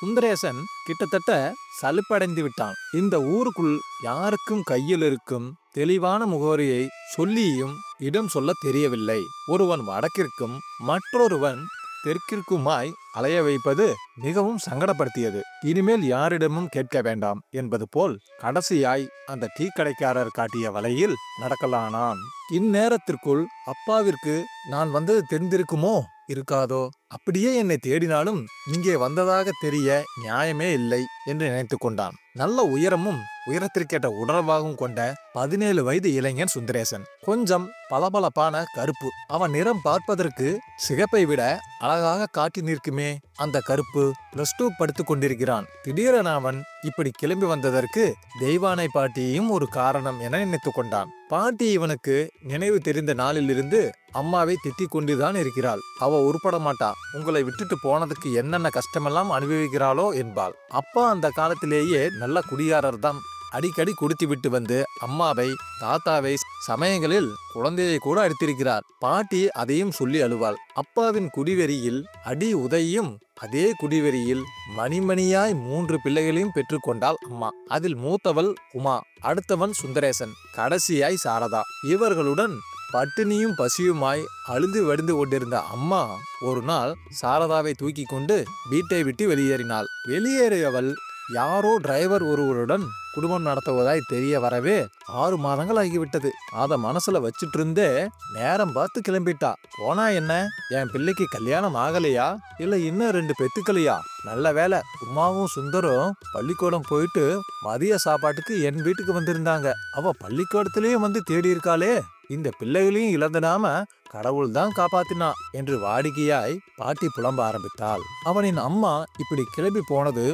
சுந்தரேசன் கிட்டத்தட்ட சலுப்படைந்து விட்டான். இந்த ஊருக்குள் யாருக்கும் கையில் இருக்கும் தெளிவான முகவரியை சொல்லியும் இடம் சொல்ல தெரியவில்லை. ஒருவன் வடக்கிற்கும் மற்றொருவன் தெற்கிற்குமாய் அலைய வைப்பது மிகவும் சங்கடப்படுத்தியது. இனிமேல் யாரிடமும் கேட்க வேண்டாம் என்பது போல் கடைசியாய் அந்த டீ கடைக்காரர் காட்டிய வலையில் நடக்கலானான். இந்நேரத்திற்குள் அப்பாவிற்கு நான் வந்தது தெரிந்திருக்குமோ இருக்காதோ, அப்படியே என்னை தேடினாலும் இங்கே வந்ததாக தெரிய நியாயமே இல்லை என்று நினைத்து கொண்டான். நல்ல உயரமும் உயரத்திற்கேற்ற உடல்வாகும் கொண்ட 17 வயது இளைஞன் சுந்தரேசன். கொஞ்சம் பளபளப்பான கருப்பு. அவன் நிறம் பார்ப்பதற்கு சிகப்பை விட அழகாக காட்டி நிற்குமே அந்த கருப்பு. +2 படித்து கொண்டிருக்கிறான். திடீரென அவன் இப்படி கிளம்பி வந்ததற்கு தெய்வானை பாட்டியும் ஒரு காரணம் என நினைத்து கொண்டான். பாட்டி இவனுக்கு நினைவு தெரிந்த நாளிலிருந்து அம்மாவை திட்டிக் கொண்டுதான் இருக்கிறாள். அவ உருப்பட மாட்டா, உங்களை விட்டுட்டு போனதுக்கு என்னென்ன கஷ்டமெல்லாம் அனுபவிக்கிறாளோ என்பாள். அப்பா அந்த காலத்திலேயே நல்ல குடியாரர் தான். அடிக்கடி குடித்து விட்டு வந்து அம்மாவை தாத்தாவை சமயங்களில் குழந்தையை கூட அடித்திருக்கிறார். பாட்டி அதையும் சொல்லி அழுவாள். அப்பாவின் குடிவெறியில் அடி உதையும் அதே குடிவெறியில் மணிமணியாய் 3 பிள்ளைகளையும் பெற்றுக்கொண்டாள் அம்மா. அதில் மூத்தவள் உமா, அடுத்தவன் சுந்தரேசன், கடைசியாய் சாரதா. இவர்களுடன் பட்டினியும் பசியுமாய் அழுது வடிந்து கொண்டிருந்த அம்மா ஒரு நாள் சாரதாவை தூக்கி கொண்டு வீட்டை விட்டு வெளியேறினாள். வெளியேறியவள் யாரோ டிரைவர் ஒருவருடன் குடும்பம் நடத்துவதாய் தெரிய வரவே 6 மாதங்கள் ஆகிவிட்டது. அதை மனசுல வச்சுட்டு இருந்தே நேரம் பார்த்து கிளம்பிட்டா. போனா என்ன, என் பிள்ளைக்கு கல்யாணம் ஆகலையா இல்ல இன்னும் 2 பெத்துக்கலையா? நல்ல வேலை, உமாவும் சுந்தரும் பள்ளிக்கூடம் போயிட்டு மதிய சாப்பாட்டுக்கு என் வீட்டுக்கு வந்திருந்தாங்க. அவ பள்ளிக்கூடத்திலேயும் வந்து தேடி இருக்காளே, இந்த பிள்ளைகளையும் இழந்துடாம கடவுள் தான் காப்பாத்தினா என்று வாடிக்கையாய் பாட்டி புலம்ப ஆரம்பித்தாள். அவனின் அம்மா இப்படி கிளம்பி போனது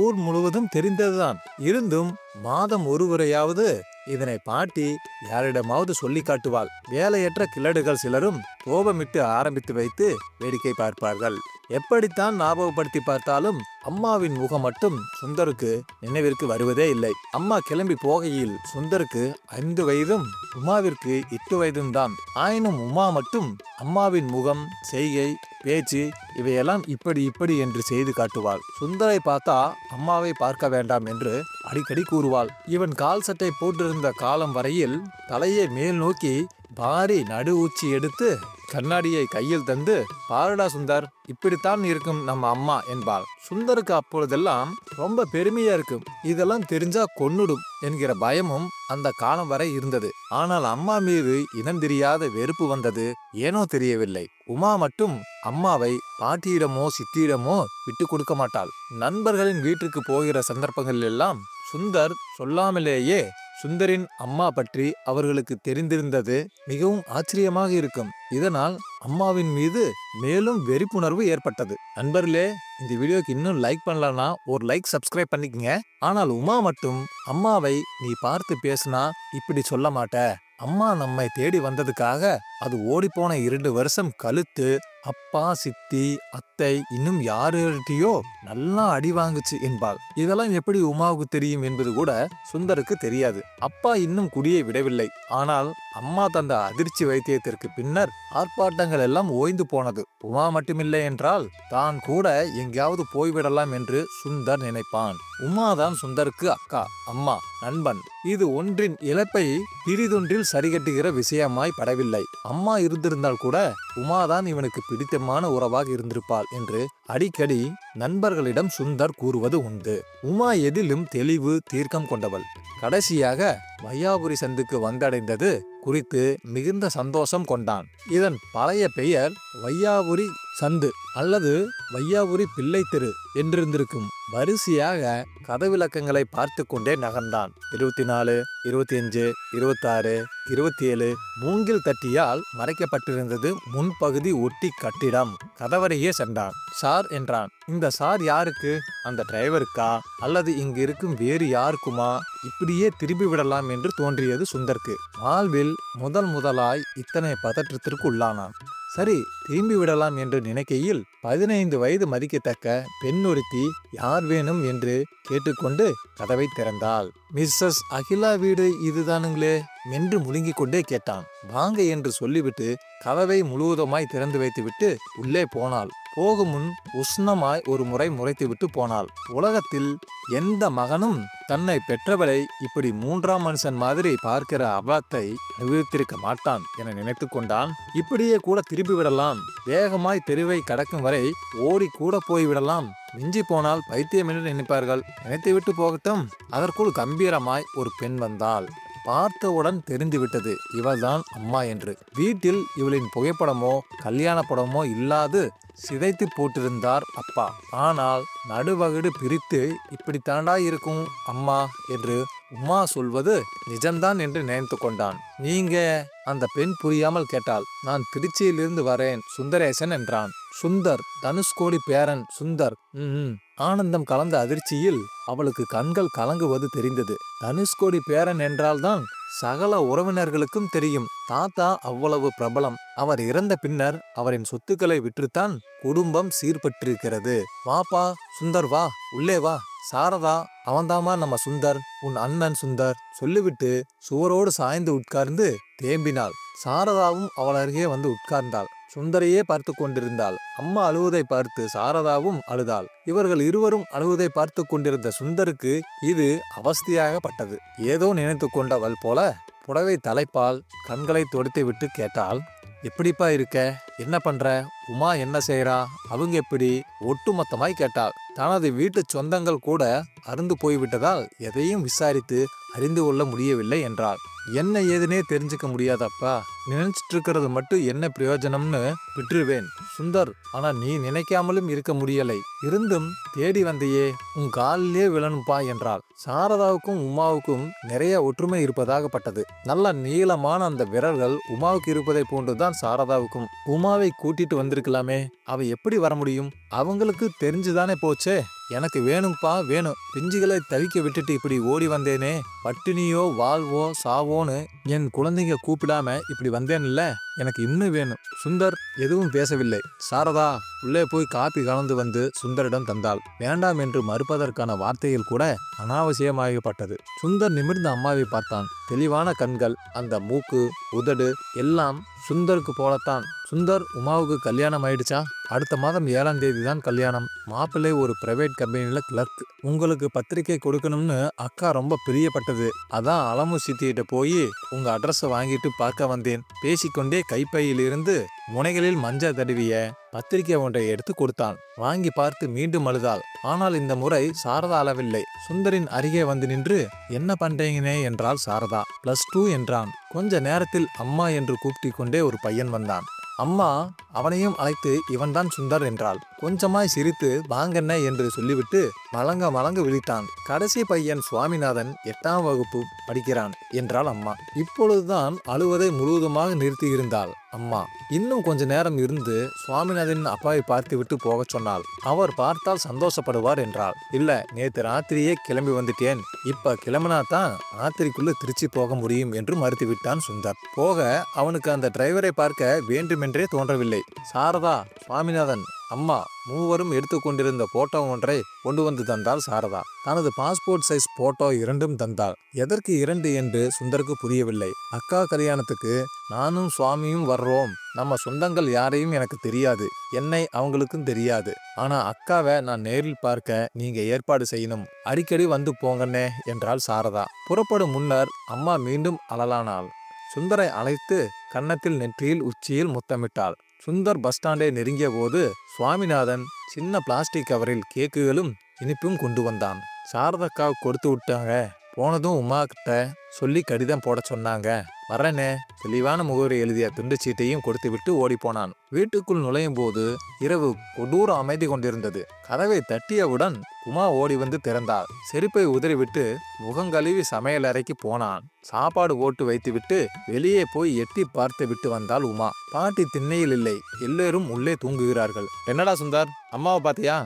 ஊர் முழுவதும் தெரிந்ததுதான். இருந்தும் மாதம் ஒருவரையாவது இதனை பாட்டி யாரிடமாவது சொல்லி காட்டுவாள். வேலையற்ற கிழடுகள் சிலரும் கோபமிட்டு ஆரம்பித்து வைத்து வேடிக்கை பார்ப்பார்கள். எப்படித்தான் ஞாபகப்படுத்தி பார்த்தாலும் அம்மாவின் முகம் மட்டும் சுந்தருக்கு நினைவிற்கு வருவதே இல்லை. அம்மா கிளம்பி போகையில் சுந்தருக்கு 5 வயதும் உமாவிற்கு 8 வயதும் தான். ஆயினும் உமா மட்டும் அம்மாவின் முகம், செய்கை, பேச்சு இவையெல்லாம் இப்படி என்று செய்து காட்டுவாள். சுந்தரை பார்த்தா அம்மாவை பார்க்க வேண்டாம் என்று அடிக்கடி கூறுவாள். இவன் கால் சட்டை போட்டிருந்த காலம் வரையில் தலையை மேல் நோக்கி பாரி நடு ஊச்சி எடுத்து கண்ணாடியை கையில் தந்து, பாருடா சுந்தர், இப்படித்தான் இருக்கும் நம்ம அம்மா என்பாள். சுந்தருக்கு அப்பொழுதெல்லாம் ரொம்ப பெருமையா இருக்கும். இதெல்லாம் தெரிஞ்சா கொன்னுடும் என்கிற பயமும் அந்த காலம் வரை இருந்தது. ஆனால் அம்மா மீது இனம் தெரியாத வெறுப்பு வந்தது ஏனோ தெரியவில்லை. உமா மட்டும் அம்மாவை பாட்டியிடமோ சித்தியிடமோ விட்டு கொடுக்க மாட்டாள். நண்பர்களின் வீட்டுக்கு போகிற சந்தர்ப்பங்கள் எல்லாம் சுந்தர் சொல்லாமலேயே சுந்தரின் அம்மா பற்றி அவர்களுக்கு தெரிந்திருந்தது மிகவும் ஆச்சரியமாக இருக்கும். இதனால் அம்மாவின் மீது மேலும் வெறுப்புணர்வு ஏற்பட்டது. நண்பர்களே, இந்த வீடியோக்கு இன்னும் லைக் பண்ணலன்னா ஒரு லைக், சப்ஸ்கிரைப் பண்ணிக்கங்க. ஆனால் உமா மட்டும் அம்மாவை நீ பார்த்து பேசினா இப்படி சொல்ல மாட்ட, அம்மா நம்மை தேடி வந்ததுக்காக அது ஓடிப்போன 2 வருஷம் கழுத்து அப்பா, சித்தி, அத்தை இன்னும் யார்கிட்டயோ நல்லா அடி வாங்குச்சு என்பாள். இதெல்லாம் எப்படி உமாவுக்கு தெரியும் என்பது கூட சுந்தருக்கு தெரியாது. அப்பா இன்னும் குடியை விடவில்லை. ஆனால் அம்மா தந்த அதிர்ச்சி வைத்தியத்திற்கு பின்னர் ஆர்ப்பாட்டங்கள் எல்லாம் ஓய்ந்து போனது. உமா மட்டுமில்லை என்றால் தான் கூட எங்கேயாவது போய்விடலாம் என்று சுந்தர் நினைப்பான். உமாதான் சுந்தருக்கு அக்கா, அம்மா, நண்பன். இது ஒன்றின் இழப்பை பிரிதொன்றில் சரிகட்டுகிற விஷயமாய் படவில்லை. அம்மா இருந்திருந்தால் கூட உமாதான் இவனுக்கு பிடித்தமான உறவாக இருந்திருப்பாள் என்று அடிக்கடி நண்பர்களிடம் சுந்தர் கூறுவது உண்டு. உமா எதிலும் தெளிவு, தீர்க்கம் கொண்டவள். கடைசியாக வையாபுரி சந்துக்கு வந்தடைந்தது குறித்து மிகுந்த சந்தோஷம் கொண்டான். இதன் பழைய பெயர் வையாபுரி சந்து அல்லது வையாபுரி பிள்ளை தெரு என்றிருந்திருக்கும். வரிசையாக கதவிலக்கங்களை பார்த்து கொண்டே நகர்ந்தான். 24, 25, 26, 27 மூங்கில் தட்டியால் மறைக்கப்பட்டிருந்தது முன்பகுதி ஒட்டி கட்டிடம். கதவரையே சென்றான். சார் என்றான். இந்த சார் யாருக்கு? அந்த டிரைவருக்கா அல்லது இங்கு இருக்கும் வேறு யாருக்குமா? இப்படியே திரும்பி விடலாம் என்று தோன்றியது சுந்தருக்கு. வாழ்வில் முதலாய் இத்தனை பதற்றத்திற்கு உள்ளானான். சரி, திரும்பி விடலாம் என்று நினைக்கையில் 15 வயது மதிக்கத்தக்க பெண் ஒருத்தி யார் வேணும் என்று கேட்டுக்கொண்டு கதவை திறந்தாள். மிஸ்ஸஸ் அகிலா வீடு இதுதானுங்களே என்று முழுங்கிக் கொண்டே கேட்டான். வாங்க என்று சொல்லிவிட்டு கதவை முழுவதுமாய் திறந்து வைத்துவிட்டு உள்ளே போனாள். போகும் முன் உஷ்ணமாய் ஒரு முறை முறைத்துவிட்டு போனாள். உலகத்தில் எந்த மகனும் தன்னை பெற்றவளை இப்படி மூன்றாம் மனுஷன் மாதிரி பார்க்கிற அபாத்தை அனுபவித்திருக்க மாட்டான் என நினைத்து கொண்டான். இப்படியே கூட திரும்பி விடலாம், வேகமாய் தெருவை கடக்கும் வரை ஓடி கூட போய்விடலாம், மிஞ்சி போனால் பைத்தியம் என்று நினைப்பார்கள், நினைத்துவிட்டு போகட்டும். அதற்குள் கம்பீரமாய் ஒரு பெண் வந்தாள். பார்த்தவுடன் தெரிந்துவிட்டது இவள்தான் அம்மா என்று. வீட்டில் இவளின் புகைப்படமோ கல்யாண படமோ இல்லாது சிதைத்து போட்டிருந்தார் அப்பா. ஆனால் நடுவகடு பிரித்து இப்படித்தாண்டா இருக்கும் அம்மா என்று உமா சொல்வது நிஜம்தான் என்று நினைத்து கொண்டான். நீங்க? அந்த பெண் புரியாமல் கேட்டாள். நான் திருச்சியிலிருந்து வரேன் சுந்தரேசன் என்றான். சுந்தர், தனுஷ்கோடி பேரன் சுந்தர். ஆனந்தம் கலந்த அதிர்ச்சியில் அவளுக்கு கண்கள் கலங்குவது தெரிந்தது. தனுஷ்கோடி பேரன் என்றால்தான் சகல உறவினர்களுக்கும் தெரியும். தாத்தா அவ்வளவு பிரபலம். அவர் இறந்த பின்னர் அவரின் சொத்துக்களை விற்றுத்தான் குடும்பம் சீர்பற்றிருக்கிறது. வாப்பா சுந்தர், வா, உள்ளே வா. சாரதா, அவன்தாமா நம்ம சுந்தர், உன் அண்ணன் சுந்தர் சொல்லிவிட்டு சுவரோடு சாய்ந்து உட்கார்ந்து தேம்பினாள். சாரதாவும் அவள் அருகே வந்து உட்கார்ந்தாள். சுந்தரையே பார்த்து கொண்டிருந்தாள். அம்மா அழுவதை பார்த்து சாரதாவும் அழுதாள். இவர்கள் இருவரும் அழுவதை பார்த்து கொண்டிருந்த சுந்தருக்கு இது அவஸ்தையாகப்பட்டது. ஏதோ நினைத்து கொண்டவள் போல புடவை தலைப்பால் கண்களை துடைத்து விட்டு கேட்டாள், எப்படிப்பா இருக்க? என்ன பண்ற? உமா என்ன செய்யறா? அவங்க எப்படி? ஒட்டுமொத்தமாய் கேட்டாள். தனது வீட்டு சொந்தங்கள் கூட அருந்து போய்விட்டதால் எதையும் விசாரித்து அறிந்து கொள்ள முடியவில்லை என்றாள். என்ன ஏதுனே தெரிஞ்சுக்க முடியாதப்பா, நினைச்சிட்டு இருக்கிறது மட்டும் என்ன பிரயோஜனம்னு விட்டுருவேன் சுந்தர். ஆனா நீ நினைக்காமலும் இருக்க முடியலை, இருந்தும் தேடி வந்தையே, உன் காலிலே விழணும்பா என்றாள். சாரதாவுக்கும் உமாவுக்கும் நிறைய ஒற்றுமை இருப்பதாகப்பட்டது. நல்ல நீளமான அந்த விரல்கள் உமாவுக்கு இருப்பதை போன்றுதான் சாரதாவுக்கும். உமாவை கூட்டிட்டு வந்திருக்கலாமே, அவ எப்படி வர முடியும்? அவங்களுக்கு தெரிஞ்சுதானே போச்சே. எனக்கு வேணும்பா வேணும், பிஞ்சுகளை தவிக்க விட்டுட்டு இப்படி ஓடி வந்தேனே, பட்டினியோ வாழ்வோ சாவோன்னு என் குழந்தைங்க கூப்பிடாம இப்படி வந்தேன்ல, எனக்கு இன்னும் வேணும். சுந்தர் எதுவும் பேசவில்லை. சாரதா உள்ளே போய் காப்பி கலந்து வந்து சுந்தரிடம் தந்தாள். வேண்டாம் என்று மறுப்பதற்கான வார்த்தைகள் கூட அனாவசியமாகப்பட்டது. சுந்தர் நிமிர்ந்த அம்மாவை பார்த்தான். தெளிவான கண்கள், அந்த மூக்கு உதடு எல்லாம் சுந்தருக்கு போலத்தான். சுந்தர், உமாவுக்கு கல்யாணம் ஆயிடுச்சா? அடுத்த மாதம் 7ஆம் தேதி தான் கல்யாணம். மாப்பிள்ளை ஒரு பிரைவேட் கம்பெனில கிளர்க். உங்களுக்கு பத்திரிக்கை கொடுக்கணும்னு அக்கா ரொம்ப பிரியப்பட்டது. அதான் அலமு சித்தியிட்ட போய் உங்க அட்ரஸை வாங்கிட்டு பார்க்க வந்தேன். பேசிக்கொண்டே கைப்பையிலிருந்து முனைகளில் மஞ்சள் தடவிய பத்திரிக்கை ஒன்றை எடுத்து கொடுத்தான். வாங்கி பார்த்து மீண்டும் அழுதாள். ஆனால் இந்த முறை சாரதா அளவில்லை. சுந்தரின் அருகே வந்து நின்று என்ன பண்றீங்கனே என்றாள் சாரதா. +2 என்றான். கொஞ்ச நேரத்தில் அம்மா என்று கூப்பிட்டு கொண்டே ஒரு பையன் வந்தான். அம்மா அவனையும் அழைத்து இவன்தான் சுந்தர் என்றாள். கொஞ்சமாய் சிரித்து வாங்கண்ண என்று சொல்லிவிட்டு மலங்க மலங்க விழித்தான். கடைசி பையன் சுவாமிநாதன் 8ஆம் வகுப்பு படிக்கிறான் என்றாள் அம்மா. இப்பொழுதுதான் அழுவதை முழுவதுமாக நிறுத்தியிருந்தாள் அம்மா. இன்னும் கொஞ்ச நேரம் இருந்து சுவாமிநாதன் அப்பாவை பார்த்து விட்டு போக சொன்னாள். அவர் பார்த்தால் சந்தோஷப்படுவார் என்றாள். இல்ல, நேற்று ராத்திரியே கிளம்பி வந்துட்டேன், இப்ப கிளம்பினாதான் ராத்திரிக்குள்ள திருச்சி போக முடியும் என்று மறுத்து விட்டான் சுந்தர். போக அவனுக்கு அந்த டிரைவரை பார்க்க வேண்டுமென்றே தோன்றவில்லை. சாரதா, சுவாமிநாதன், அம்மா மூவரும் எடுத்துக்கொண்டிருந்த போட்டோ ஒன்றை கொண்டு வந்து தந்தாள் சாரதா. தனது பாஸ்போர்ட் சைஸ் போட்டோ 2ம் தந்தாள். எதற்கு 2 என்று சுந்தருக்கு புரியவில்லை. அக்கா கல்யாணத்துக்கு நானும் சுவாமியும் வர்றோம். நம்ம சொந்தங்கள் யாரையும் எனக்கு தெரியாது, என்னை அவங்களுக்கும் தெரியாது. ஆனா அக்காவை நான் நேரில் பார்க்க நீங்க ஏற்பாடு செய்யணும், அடிக்கடி வந்து போங்கன்னே என்றாள் சாரதா. புறப்படும் முன்னர் அம்மா மீண்டும் அழலானாள். சுந்தரை அழைத்து கன்னத்தில், நெற்றியில், உச்சியில் முத்தமிட்டாள். சுந்தர் பஸ் ஸ்டாண்டை நெருங்கிய போது சுவாமிநாதன் சின்ன பிளாஸ்டிக் கவரில் கேக்குகளும் இனிப்பும் கொண்டு வந்தான். சாரதாக்காவுக்கு கொடுத்து விட்டாங்க. போனதும் உமா கிட்ட சொல்லி கடிதம் போட சொன்னாங்க. வரனே, தெளிவான முகவரி எழுதிய துண்டு சீட்டையும் கொடுத்து விட்டு ஓடி போனான். வீட்டுக்குள் நுழையும் போது இரவு கொடூர அமைதி கொண்டிருந்தது. கதவை தட்டியவுடன் உமா ஓடி வந்து திறந்தாள். செருப்பை உதறிவிட்டு முகங்கழுவி சமையல் அறைக்கு போனான். சாப்பாடு ஓட்டு வைத்துவிட்டு வெளியே போய் எட்டி பார்த்து விட்டு வந்தாள் உமா. பாட்டி திண்ணையில் இல்லை, எல்லோரும் உள்ளே தூங்குகிறார்கள். என்னடா சுந்தர், அம்மாவை பார்த்தியா?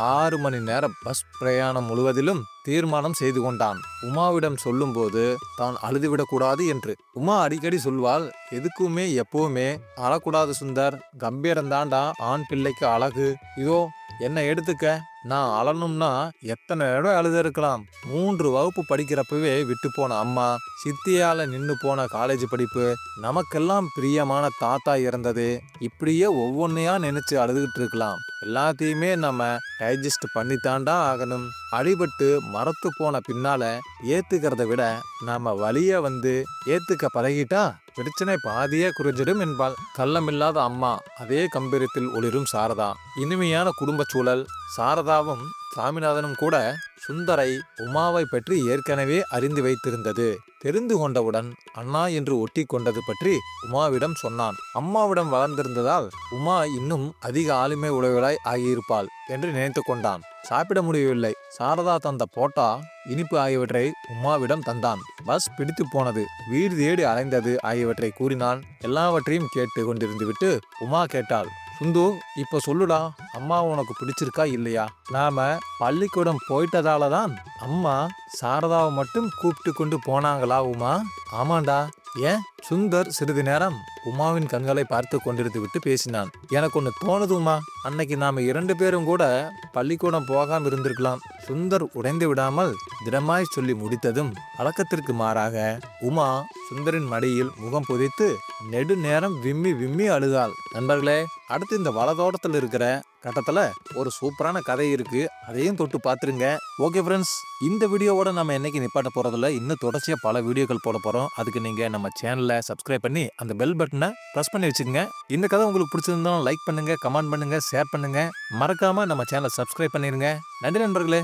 6 மணி நேரம் பஸ் பிரயாணம் முழுவதிலும் தீர்மானம் செய்து கொண்டான். உமாவிடம் சொல்லும் போது தான் அழுதுவிடக்கூடாது என்று. உமா அடிக்கடி சொல்வாள், எதுக்குமே எப்பவுமே அழக்கூடாது சுந்தர். கம்பீரம் தாண்டா ஆண் பிள்ளைக்கு அழகு. இதோ என்ன எடுத்துக்க. நான் அழணும்னா எத்தனை இடம் அழுது இருக்கலாம். 3 வகுப்பு படிக்கிறப்பவே விட்டு போன அம்மா, சித்தியால நின்னு போன காலேஜ் படிப்பு, நமக்கெல்லாம் பிரியமான தாத்தா இறந்தது, இப்படியே ஒவ்வொன்னையா நினைச்சு அழுதுகிட்டு இருக்கலாம். எல்லாத்தையுமே நம்ம டைஜஸ்ட் பண்ணித்தாண்டா ஆகணும். அடிபட்டு மரத்து போன பின்னால ஏத்துக்கிறத விட நாம வலிய ஏத்துக்க பழகிட்டா பிரச்சனை பாதியே குறைஞ்சிடும் என்பாள். கள்ளமில்லாத அம்மா, அதே கம்பீரத்தில் ஒளிரும் சாரதா. இனிமையான குடும்ப சூழல். சாரதாவும் சாமிநாதனும் கூட சுந்தரை உமாவை பற்றி ஏற்கனவே அறிந்து வைத்திருந்தது. தெரிந்து கொண்டவுடன் அண்ணா என்று ஒட்டி கொண்டது பற்றி உமாவிடம் சொன்னான். அம்மாவிடம் வளர்ந்திருந்ததால் உமா இன்னும் அதிக ஆளுமை உடையவளாய் ஆகியிருப்பாள் என்று நினைத்து கொண்டான். சாப்பிட முடியவில்லை. சாரதா தந்த போட்டா, இனிப்பு ஆகியவற்றை உமாவிடம் தந்தான். பஸ் பிடித்து போனது, வீடு தேடி அலைந்தது ஆகியவற்றை கூறினான். எல்லாவற்றையும் கேட்டு கொண்டிருந்து விட்டு உமா கேட்டாள், சுந்து, இப்ப சொல்லுடா, அம்மா உனக்கு பிடிச்சிருக்கா இல்லையா? நாம பள்ளிக்கூடம் போயிட்டதால தான் அம்மா சாரதாவை மட்டும் கூப்பிட்டு கொண்டு போனாங்களா உமா? ஆமாண்டா. ஏன்? சுந்தர் சிறிது நேரம் உமாவின் கண்களை பார்த்து கொண்டிருந்து விட்டு பேசினான். எனக்கு ஒன்று தோணுது உமா, அன்னைக்கு நாம 2 பேரும் கூட பள்ளிக்கூடம் போகாம இருந்திருக்கலாம். சுந்தர் உடைந்து விடாமல் திடமாய் சொல்லி முடித்ததும் வழக்கத்திற்கு மாறாக உமா சுந்தரின் மடியில் முகம் புதைத்து நெடு நேரம் விம்மி விம்மி அழுதாள். நண்பர்களே, அடுத்து இந்த வலதோட்டத்தில் இருக்கிற கட்டத்துல ஒரு சூப்பரான கதை இருக்கு, அதையும் தொட்டு பார்த்துருங்க. ஓகே ஃப்ரெண்ட்ஸ், இந்த வீடியோவோட நம்ம என்னைக்கு நிப்பாட்ட போறதில்ல, இன்னும் தொடர்ச்சியா பல வீடியோக்கள் போட போறோம். அதுக்கு நீங்க நம்ம சேனலை சப்ஸ்கிரைப் பண்ணி அந்த பெல் பட்டனை பிரஸ் பண்ணி வச்சுக்கோங்க. இந்த கதை உங்களுக்கு பிடிச்சிருந்தாலும் லைக் பண்ணுங்க, கமெண்ட் பண்ணுங்க, ஷேர் பண்ணுங்க. மறக்காம நம்ம சேனலை சப்ஸ்கிரைப் பண்ணிருங்க. நன்றி நண்பர்களே.